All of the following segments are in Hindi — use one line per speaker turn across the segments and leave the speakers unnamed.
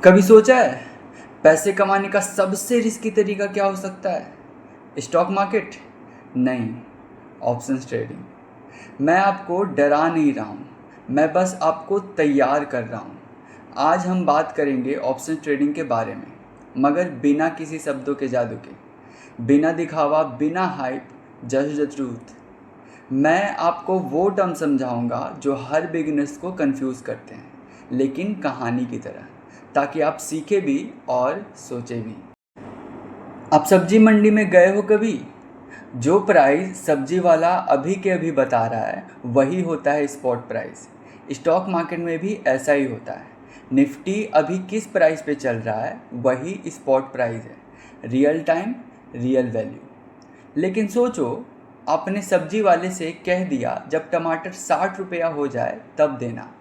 कभी सोचा है पैसे कमाने का सबसे रिस्की तरीका क्या हो सकता है? Stock market? नहीं, ऑप्शंस ट्रेडिंग। मैं आपको डरा नहीं रहा हूँ, मैं बस आपको तैयार कर रहा हूँ। आज हम बात करेंगे ऑप्शंस ट्रेडिंग के बारे में, मगर बिना किसी शब्दों के जादू के, बिना दिखावा, बिना हाइप, जस्ट द ट्रूथ। मैं आपको वो टर्म समझाऊंगा जो हर बिगिनर्स को कंफ्यूज करते हैं, लेकिन कहानी की तरह, ताकि आप सीखे भी और सोचे भी। आप सब्जी मंडी में गए हो कभी? जो प्राइस सब्जी वाला अभी के अभी बता रहा है वही होता है स्पॉट प्राइस। स्टॉक मार्केट में भी ऐसा ही होता है। निफ्टी अभी किस प्राइस पे चल रहा है वही स्पॉट प्राइस है। Real time, real value. लेकिन सोचो, आपने सब्जी वाले से कह दिया जब टमाटर 60 रुपया हो जाए तब देना।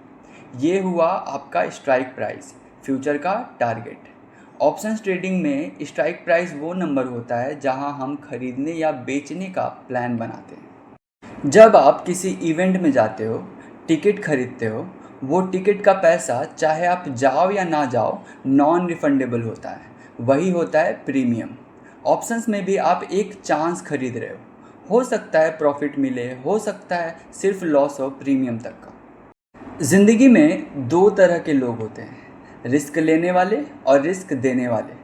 ये हुआ आपका स्ट्राइक प्राइस, फ्यूचर का टारगेट। ऑप्शंस ट्रेडिंग में स्ट्राइक प्राइस वो नंबर होता है जहां हम खरीदने या बेचने का प्लान बनाते हैं। जब आप किसी इवेंट में जाते हो, टिकट खरीदते हो, वो टिकट का पैसा चाहे आप जाओ या ना जाओ नॉन रिफंडेबल होता है। वही होता है प्रीमियम। ऑप्शंस में भी आप एक चांस खरीद रहे हो सकता है प्रॉफिट मिले, हो सकता है सिर्फ लॉस हो प्रीमियम तक का। ज़िंदगी में दो तरह के लोग होते हैं, रिस्क लेने वाले और रिस्क देने वाले।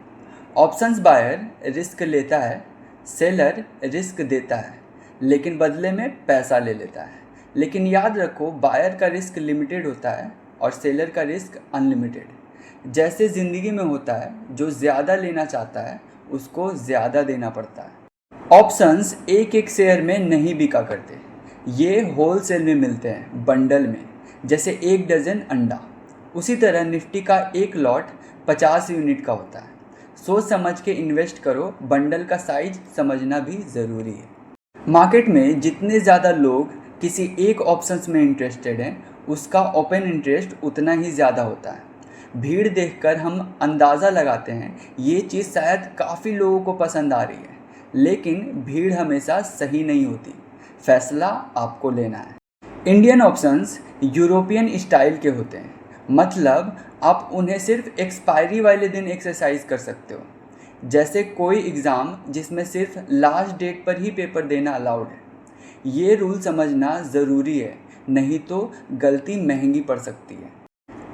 ऑप्शंस बायर रिस्क लेता है, सेलर रिस्क देता है, लेकिन बदले में पैसा ले लेता है। लेकिन याद रखो, बायर का रिस्क लिमिटेड होता है और सेलर का रिस्क अनलिमिटेड। जैसे ज़िंदगी में होता है, जो ज़्यादा लेना चाहता है उसको ज़्यादा देना पड़ता है। ऑप्शंस एक एक शेयर में नहीं बिका करते, ये होलसेल में मिलते हैं, बंडल में, जैसे 1 डज़न अंडा। उसी तरह निफ्टी का एक लॉट 50 यूनिट का होता है। सोच समझ के इन्वेस्ट करो, बंडल का साइज समझना भी ज़रूरी है। मार्केट में जितने ज़्यादा लोग किसी एक ऑप्शंस में इंटरेस्टेड हैं, उसका ओपन इंटरेस्ट उतना ही ज़्यादा होता है। भीड़ देखकर हम अंदाज़ा लगाते हैं ये चीज़ शायद काफ़ी लोगों को पसंद आ रही है, लेकिन भीड़ हमेशा सही नहीं होती। फैसला आपको लेना है। इंडियन ऑप्शंस यूरोपियन स्टाइल के होते हैं, मतलब आप उन्हें सिर्फ एक्सपायरी वाले दिन एक्सरसाइज कर सकते हो। जैसे कोई एग्ज़ाम जिसमें सिर्फ लास्ट डेट पर ही पेपर देना अलाउड है। ये रूल समझना ज़रूरी है, नहीं तो गलती महंगी पड़ सकती है।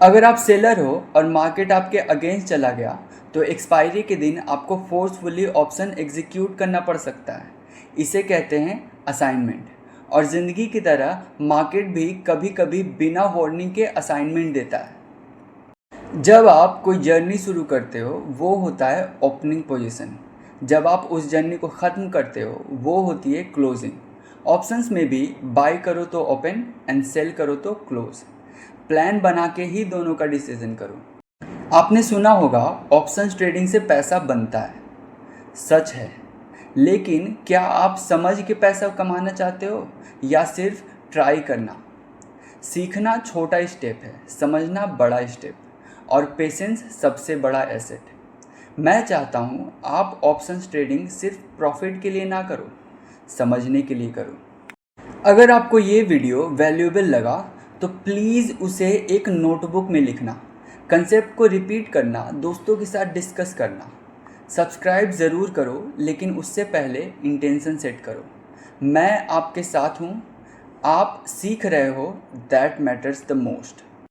अगर आप सेलर हो और मार्केट आपके अगेंस्ट चला गया, तो एक्सपायरी के दिन आपको फोर्सफुली ऑप्शन एग्जीक्यूट करना पड़ सकता है। इसे कहते हैं असाइनमेंट। और ज़िंदगी की तरह मार्केट भी कभी कभी बिना वार्निंग के असाइनमेंट देता है। जब आप कोई जर्नी शुरू करते हो वो होता है ओपनिंग पोजीशन। जब आप उस जर्नी को ख़त्म करते हो वो होती है क्लोजिंग। ऑप्शंस में भी बाय करो तो ओपन एंड सेल करो तो क्लोज। प्लान बना के ही दोनों का डिसीजन करो। आपने सुना होगा ऑप्शंस ट्रेडिंग से पैसा बनता है। सच है, लेकिन क्या आप समझ के पैसा कमाना चाहते हो या सिर्फ ट्राई करना? सीखना छोटा स्टेप है, समझना बड़ा स्टेप, और पेशेंस सबसे बड़ा एसेट। मैं चाहता हूँ आप ऑप्शंस ट्रेडिंग सिर्फ प्रॉफिट के लिए ना करो, समझने के लिए करो। अगर आपको ये वीडियो वैल्यूएबल लगा तो प्लीज़ उसे एक नोटबुक में लिखना, कंसेप्ट को रिपीट करना, दोस्तों के साथ डिस्कस करना। सब्सक्राइब ज़रूर करो, लेकिन उससे पहले इंटेंशन सेट करो। मैं आपके साथ हूँ, आप सीख रहे हो, दैट मैटर्स द मोस्ट।